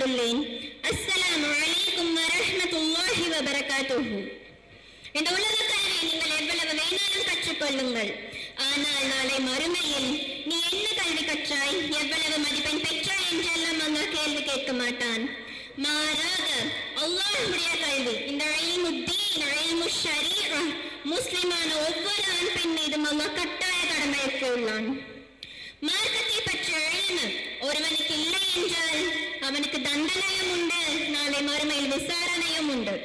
வந்துள்ளேன். அஸ்ஸலாமு அலைக்கும் வரஹ்மத்துல்லாஹி வபரகாத்துஹு. இந்த உலக கல்வியை நீங்கள் எவ்வளவு வேணாலும் கற்றுக்கொள்ளுங்கள். ஆனால் நாளை மறுமையில் நீ என்ன கல்வி கற்றாய், எவ்வளவு மதிப்பெண் பெற்றாய் என்றெல்லாம் அல்லாஹ் கேள்வி கேட்க மாட்டான். மாறாக அல்லாஹ்வுடைய கல்வி, இந்த இல்முத்தீன், இல்மு ஷரீஅ, முஸ்லிமான ஒவ்வொரு ஆண் பெண் மீதும் அல்லாஹ் கட்டாய கடமையாக்கியுள்ளான். மார்க்கத்தை பற்றிய இல்மு ஒருவனுக்கு இல்லை என்றால் அவனுக்கு தண்டனையும் உண்டு, நாளை மறுமையில் விசாரணையும் உண்டு.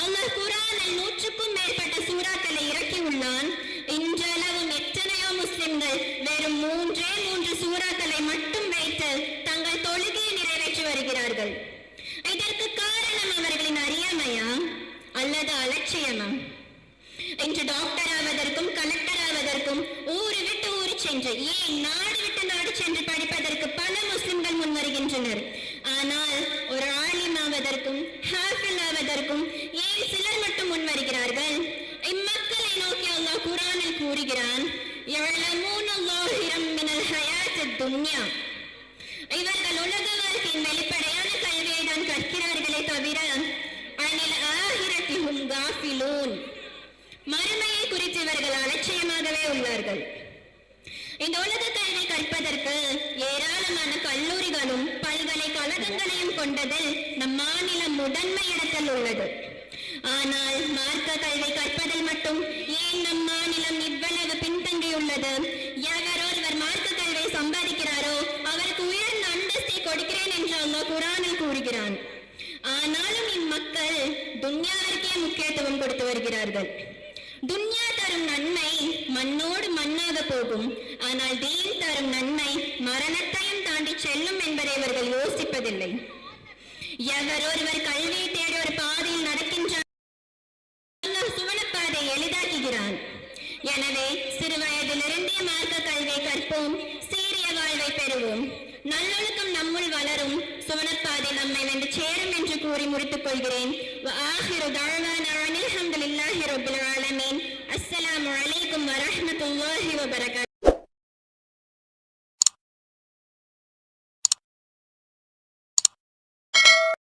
அல்லாஹ் குர்ஆனில் 100க்கும் மேற்பட்ட சூறாக்களை இறக்கியுள்ளான். இன்றளவும் எத்தனையோ முஸ்லிம்கள் வெறும் 3 சூறாக்களை மட்டும் வைத்து தங்கள் தொழுகையை நிறைவேற்றி வருகிறார்கள். இதற்கு காரணம் அவர்களின் அறியாமையா அல்லது அலட்சியமா? இன்று டாக்டர் ஆவதற்கும் கலெக்டர் ஆவதற்கும் ஊரு விட்டு ஊரு சென்று, ஏன் நாடு விட்டு நாடு சென்று படிப்பதற்கு பல முஸ்லிம்கள் முன் வருகின்றனர். ஆனால் ஒரு ஆலிம் ஆவதற்கும் ஹாஃபில் ஆவதற்கும் ஏன் சிலர் மட்டும் முன் வருகிறார்கள்? இம்மக்களை நோக்கி அல்லாஹ் குர்ஆனில் கூறுகிறான், இவர்கள் உலக வாழ்க்கையின் வெளிப்படையான கல்வியை தான் கற்கிறார்களே தவிர அனில் ஆஹிரத்திஹும் காஃபிலூன், மறுமையை குறித்து இவர்கள் அலட்சியமாகவே உள்ளார்கள். இந்த உலக கல்வி கற்பதற்கு ஏராளமான கல்லூரிகளும் பல்கலைக்கழகங்களையும் கொண்டது நம் மாநிலம் முதன்மை இடத்தில் உள்ளது. ஆனால் மார்க்க கல்வி கற்பதில் மட்டும் ஏன் நம் மாநிலம் இவ்வளவு பின்தங்கியுள்ளது? எவரொருவர் மார்க்க கல்வியை சம்பாதிக்கிறாரோ அவருக்கு உயர்ந்த அந்தஸ்தை கொடுக்கிறேன் என்று அல்லாஹ் குர்ஆனில் கூறுகிறான். ஆனாலும் இம்மக்கள் துன்யாவிற்கே முக்கியத்துவம் கொடுத்து வருகிறார்கள். துன்யா தரும் நன்மை மண்ணோடு மண்ணாக போகும், ஆனால் தீன் தரும் நன்மை மரணத்தையும் தாண்டி செல்லும் என்பதை இவர்கள் யோசிப்பதில்லை. எவரொருவர் கல்வியை தேடி ஒரு பாதையில் நடக்கின்றார், சுவனப்பாதை எளிதாக்குகிறான். எனவே சிறு வயதிலிருந்தே மார்க்க கல்வியை கற்போம், சீரிய வாழ்வை பெறுவோம். நல்லொழுக்கம் நம்முள் வளரும், சுவனப்பாதை நம்மை வந்து சேரும் என்று கூறி முடித்துக் கொள்கிறேன். அஸ்ஸலாமு அலைக்கும் வரஹ்மத்துல்லாஹி வபரகாத்துஹு.